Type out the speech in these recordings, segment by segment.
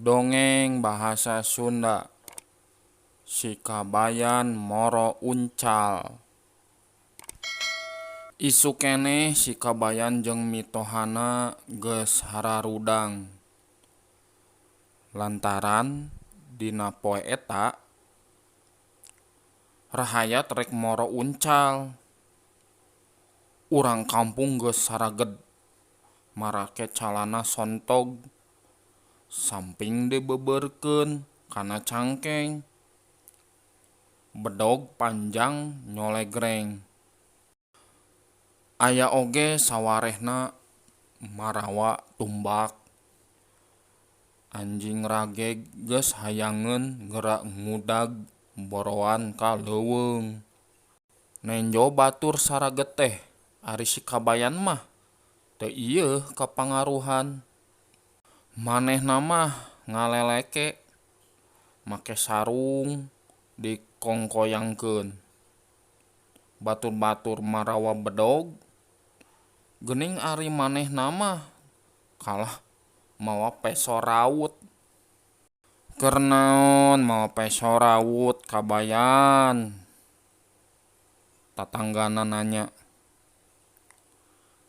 Dongeng bahasa Sunda. Sikabayan Moro Uncal. Isu keneh sikabayan jeung mitohana geus hararudang. Lantaran dina poe eta rahayat rek moro uncal. Urang kampung geus saraged marake calana sontog samping dibeubeurkeun kana cangkeng. Bedog panjang nyolegreng. Aya oge sawarehna marawa tumbak. Anjing rageg geus hayangeun geura ngudag boroan ka leuweung. Nenjo batur saraget teh ari sikabayan mah teu ieu kapangaruhan. Manehna mah ngaleleke make sarung dikongkoyangkeun. Batur-batur marawa bedog geuning ari manehna mah kalah mawa peso raut. Keur naon mawa peso raut kabayan? Tatanggana nanya.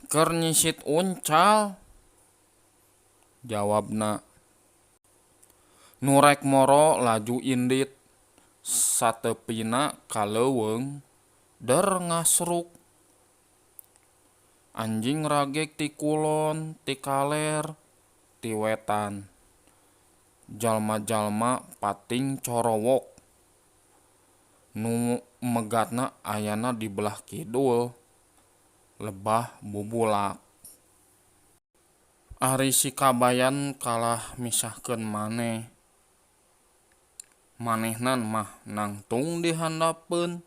Keur nyisit uncal, jawabna. Nu rek moro laju indit sateupina ka leuweung der ngasruk. Anjing rageg ti kulon, ti kaler, ti wetan. Jalma-jalma pating corowok. Nu megatna ayana di belah kidul, lebah bubulak. Ari sikabayan kalah misahkeun maneh. Manehna mah nangtung di handappeun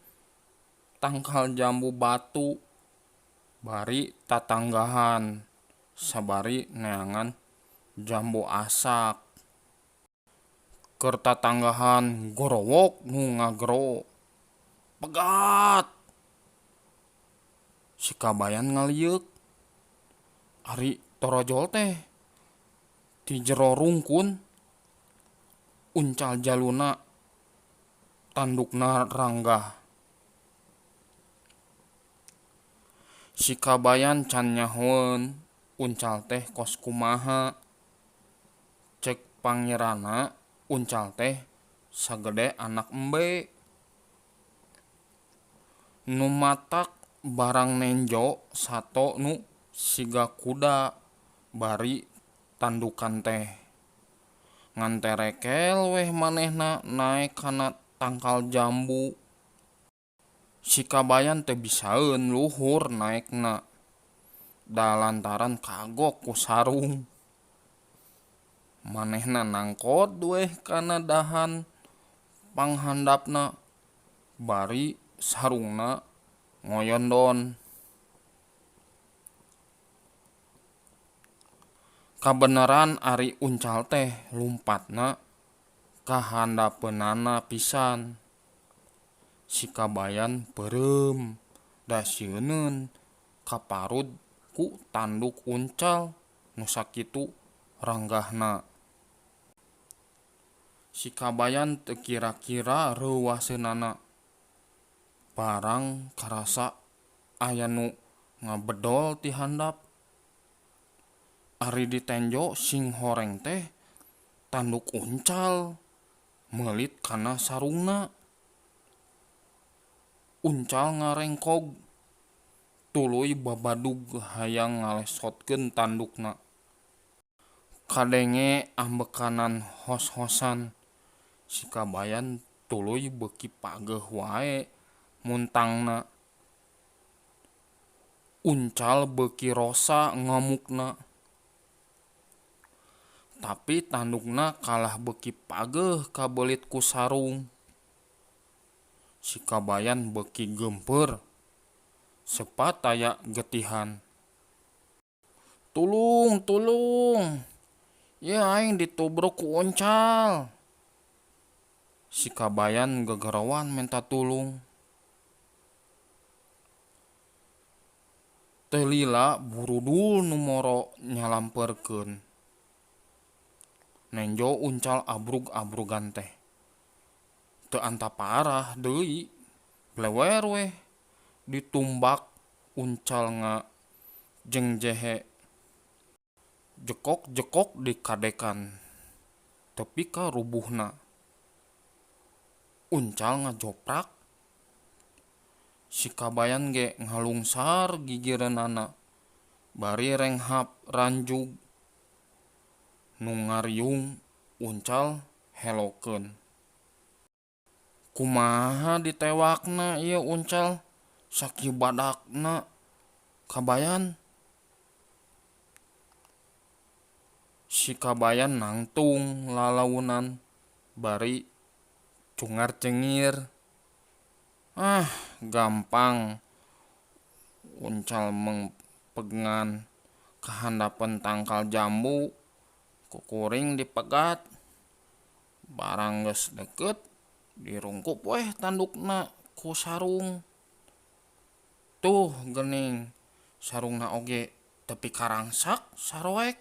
tangkal jambu batu bari tatanggahan sabari neangan jambu asak. Keur tatanggahan gorowok nu ngagero. Pegat! Sikabayan ngalieuk. Ari torojol teh ti jero rungkun uncal jaluna tandukna ranggah. Sikabayan can nyahoeun uncal teh kos kumaha. Cek pangerana uncal teh sagede anak embe. Nu matak barang nenjo sato nu siga kuda bari tandukan teh. Ngan terekel weh manehna naek kana tangkal jambu. Sikabayan teu bisaeun luhur naekna. Da lantaran kagok ku sarung. Manehna nangkot weh kana dahan panghandapna bari sarungna ngoyondon. Kabeneran ari uncal teh lumpatna ka handapeunana pisan. Sikabayan peureum da sieuneun kaparut ku tanduk uncal nu sakitu ranggahna. Sikabayan teu kira-kira reuwaseunana. Barang karasa aya nu ngabedol ti handap. Ari ditenjo sing horeng teh tanduk uncal meulit kana sarungna. Uncal ngarengkog tuluy babadug hayang ngalesotkeun tandukna. Kadenge ambekanan hos-hosan. Sikabayan tuluy beuki pageuh wae muntangna. Uncal beuki rosa ngamukna. Tapi tandukna kalah beuki pageuh kabeulit ku sarung. Sikabayan beuki geumpeur sepat aya getihan. Tulung, tulung. Ye aing ditubruk ku uncal. Sikabayan gegerowan menta tulung. Teu lila burudul nu moro nyalampeurkeun. nenjo uncal abrug-abrugan teh. Teu anta parah deui, blewer weh ditumbak uncal nga jengjehe jekok-jekok di kadekan tepi ka rubuhna. Uncal ngajoprak, si kabayan ge ngalungsar gigireunana bari renghap ranjug nu ngariung uncal helokeun. Kumaha ditewakna ieu uncal sakibadakna kabayan? Si kabayan nangtung lalaunan bari cungar cengir. Gampang uncal mengpegngan kahandapan tangkal jambu kukuring dipegat. Barang geus deket dirungkup weh tandukna ku sarung. Tuh geuning sarungna oge tepi karangsak saroek.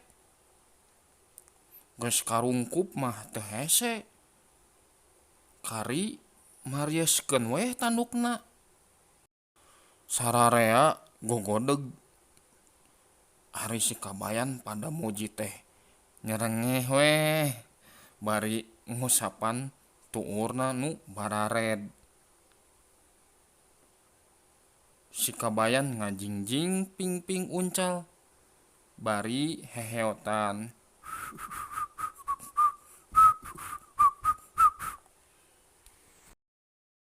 Geus karungkup mah teu hese. Kari marieskeun weh tandukna. Sararea gogodeg. Ari si kabayan pada muji teh nyerengeh weh bari ngusapan tuurna nu barared. Si kabayan ngajingjing ping-ping uncal bari heheotan.